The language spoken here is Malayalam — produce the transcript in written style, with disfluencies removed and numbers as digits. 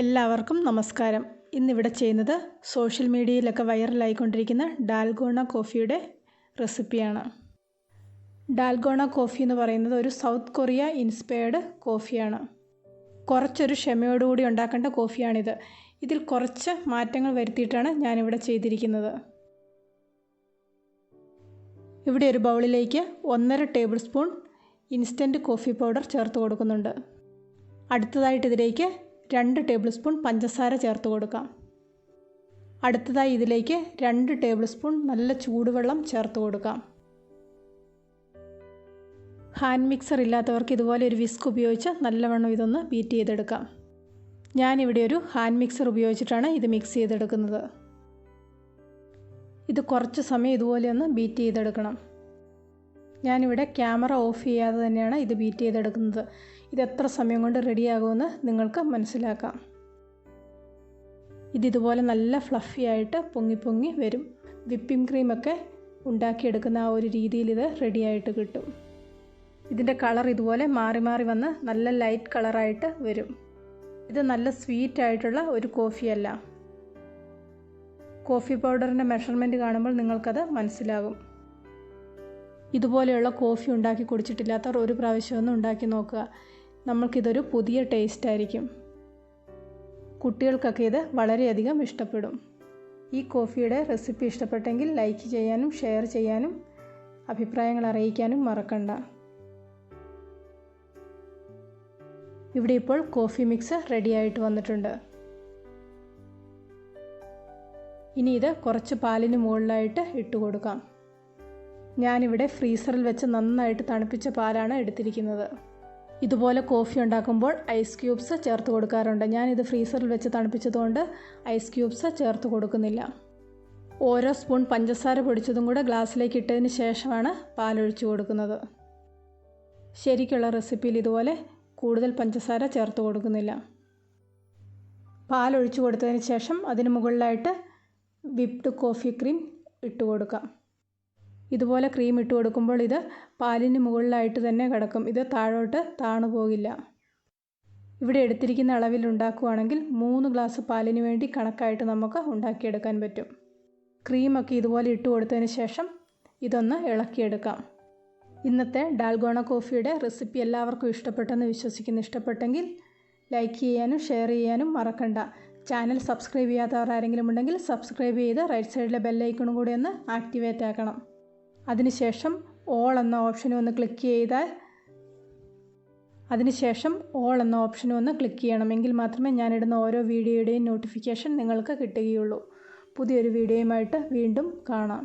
എല്ലാവർക്കും നമസ്കാരം. ഇന്നിവിടെ ചെയ്യുന്നത് സോഷ്യൽ മീഡിയയിലൊക്കെ വൈറലായിക്കൊണ്ടിരിക്കുന്ന ഡാൽഗോണ കോഫിയുടെ റെസിപ്പിയാണ്. ഡാൽഗോണ കോഫി എന്ന് പറയുന്നത് ഒരു സൗത്ത് കൊറിയ ഇൻസ്പയർഡ് കോഫിയാണ്. കുറച്ചൊരു ക്ഷമയോടുകൂടി ഉണ്ടാക്കേണ്ട കോഫിയാണിത്. ഇതിൽ കുറച്ച് മാറ്റങ്ങൾ വരുത്തിയിട്ടാണ് ഞാനിവിടെ ചെയ്തിരിക്കുന്നത്. ഇവിടെ ഒരു ബൗളിലേക്ക് 1.5 table spoon instant coffee powder ചേർത്ത് കൊടുക്കുന്നുണ്ട്. അടുത്തതായിട്ട് ഇതിലേക്ക് 2 ടേബിൾ സ്പൂൺ പഞ്ചസാര ചേർത്ത് കൊടുക്കാം. അടുത്തതായി ഇതിലേക്ക് 2 ടേബിൾ സ്പൂൺ നല്ല ചൂടുവെള്ളം ചേർത്ത് കൊടുക്കാം. ഹാൻഡ് മിക്സർ ഇല്ലാത്തവർക്ക് ഇതുപോലെ ഒരു വിസ്ക് ഉപയോഗിച്ച് നല്ലവണ്ണം ഇതൊന്ന് ബീറ്റ് ചെയ്തെടുക്കാം. ഞാനിവിടെ ഒരു ഹാൻഡ് മിക്സർ ഉപയോഗിച്ചിട്ടാണ് ഇത് മിക്സ് ചെയ്തെടുക്കുന്നത്. ഇത് കുറച്ച് സമയം ഇതുപോലെ ഒന്ന് ബീറ്റ് ചെയ്തെടുക്കണം. ഞാനിവിടെ ക്യാമറ ഓഫ് ചെയ്യാതെ തന്നെയാണ് ഇത് ബീറ്റ് ചെയ്തെടുക്കുന്നത്. ഇത് എത്ര സമയം കൊണ്ട് റെഡിയാകുമെന്ന് നിങ്ങൾക്ക് മനസ്സിലാക്കാം. ഇതിതുപോലെ നല്ല ഫ്ലഫി ആയിട്ട് പൊങ്ങി വരും. വിപ്പിംഗ് ക്രീമൊക്കെ ഉണ്ടാക്കിയെടുക്കുന്ന ആ ഒരു രീതിയിൽ ഇത് റെഡിയായിട്ട് കിട്ടും. ഇതിൻ്റെ കളർ ഇതുപോലെ മാറി വന്ന് നല്ല ലൈറ്റ് കളറായിട്ട് വരും. ഇത് നല്ല സ്വീറ്റ് ആയിട്ടുള്ള ഒരു കോഫിയല്ല. കോഫി പൗഡറിൻ്റെ മെഷർമെൻറ്റ് കാണുമ്പോൾ നിങ്ങൾക്കത് മനസ്സിലാകും. ഇതുപോലെയുള്ള കോഫി ഉണ്ടാക്കി കുടിച്ചിട്ടില്ലാത്തവർ ഒരു പ്രാവശ്യം ഒന്ന് ഉണ്ടാക്കി നോക്കുക. നമ്മൾക്കിതൊരു പുതിയ ടേസ്റ്റ് ആയിരിക്കും. കുട്ടികൾക്കൊക്കെ ഇത് വളരെയധികം ഇഷ്ടപ്പെടും. ഈ കോഫിയുടെ റെസിപ്പി ഇഷ്ടപ്പെട്ടെങ്കിൽ ലൈക്ക് ചെയ്യാനും ഷെയർ ചെയ്യാനും അഭിപ്രായങ്ങൾ അറിയിക്കാനും മറക്കണ്ട. ഇവിടെ ഇപ്പോൾ കോഫി മിക്സ് റെഡിയായിട്ട് വന്നിട്ടുണ്ട്. ഇനി ഇത് കുറച്ച് പാലിന് മുകളിലായിട്ട് ഇട്ട് കൊടുക്കാം. ഞാനിവിടെ ഫ്രീസറിൽ വെച്ച് നന്നായിട്ട് തണുപ്പിച്ച പാലാണ് എടുത്തിരിക്കുന്നത്. ഇതുപോലെ കോഫി ഉണ്ടാക്കുമ്പോൾ ഐസ് ക്യൂബ്സ് ചേർത്ത് കൊടുക്കാറുണ്ട്. ഞാനിത് ഫ്രീസറിൽ വെച്ച് തണുപ്പിച്ചതുകൊണ്ട് ഐസ് ക്യൂബ്സ് ചേർത്ത് കൊടുക്കുന്നില്ല. ഓരോ സ്പൂൺ പഞ്ചസാര പൊടിച്ചതും കൂടെ ഗ്ലാസ്സിലേക്ക് ഇട്ടതിന് ശേഷമാണ് പാലൊഴിച്ച് കൊടുക്കുന്നത്. ശരിക്കുള്ള റെസിപ്പിയിൽ ഇതുപോലെ കൂടുതൽ പഞ്ചസാര ചേർത്ത് കൊടുക്കുന്നില്ല. പാലൊഴിച്ച് കൊടുത്തതിന് ശേഷം അതിന് മുകളിലായിട്ട് വിപ്ഡ് കോഫി ക്രീം ഇട്ട് കൊടുക്കാം. ഇതുപോലെ ക്രീം ഇട്ട് കൊടുക്കുമ്പോൾ ഇത് പാലിന് മുകളിലായിട്ട് തന്നെ കിടക്കും. ഇത് താഴോട്ട് താണു പോകില്ല. ഇവിടെ എടുത്തിരിക്കുന്ന അളവിൽ ഉണ്ടാക്കുകയാണെങ്കിൽ 3 ഗ്ലാസ് പാലിന് വേണ്ടി കണക്കായിട്ട് നമുക്ക് ഉണ്ടാക്കിയെടുക്കാൻ പറ്റും. ക്രീമൊക്കെ ഇതുപോലെ ഇട്ട് കൊടുത്തതിന് ശേഷം ഇതൊന്ന് ഇളക്കിയെടുക്കാം. ഇന്നത്തെ ഡാൽഗോണ കോഫിയുടെ റെസിപ്പി എല്ലാവർക്കും ഇഷ്ടപ്പെട്ടെന്ന് വിശ്വസിക്കുന്നു. ഇഷ്ടപ്പെട്ടെങ്കിൽ ലൈക്ക് ചെയ്യാനും ഷെയർ ചെയ്യാനും മറക്കണ്ട. ചാനൽ സബ്സ്ക്രൈബ് ചെയ്യാത്തവർ ആരെങ്കിലും ഉണ്ടെങ്കിൽ സബ്സ്ക്രൈബ് ചെയ്ത് റൈറ്റ് സൈഡിലെ ബെല്ലൈക്കണും കൂടി ഒന്ന് ആക്ടിവേറ്റ് ആക്കണം. അതിനുശേഷം ഓൾ എന്ന ഓപ്ഷനും ഒന്ന് ക്ലിക്ക് ചെയ്യണം. എങ്കിൽ മാത്രമേ ഞാനിടുന്ന ഓരോ വീഡിയോയുടെയും നോട്ടിഫിക്കേഷൻ നിങ്ങൾക്ക് കിട്ടുകയുള്ളൂ. പുതിയൊരു വീഡിയോയുമായിട്ട് വീണ്ടും കാണാം.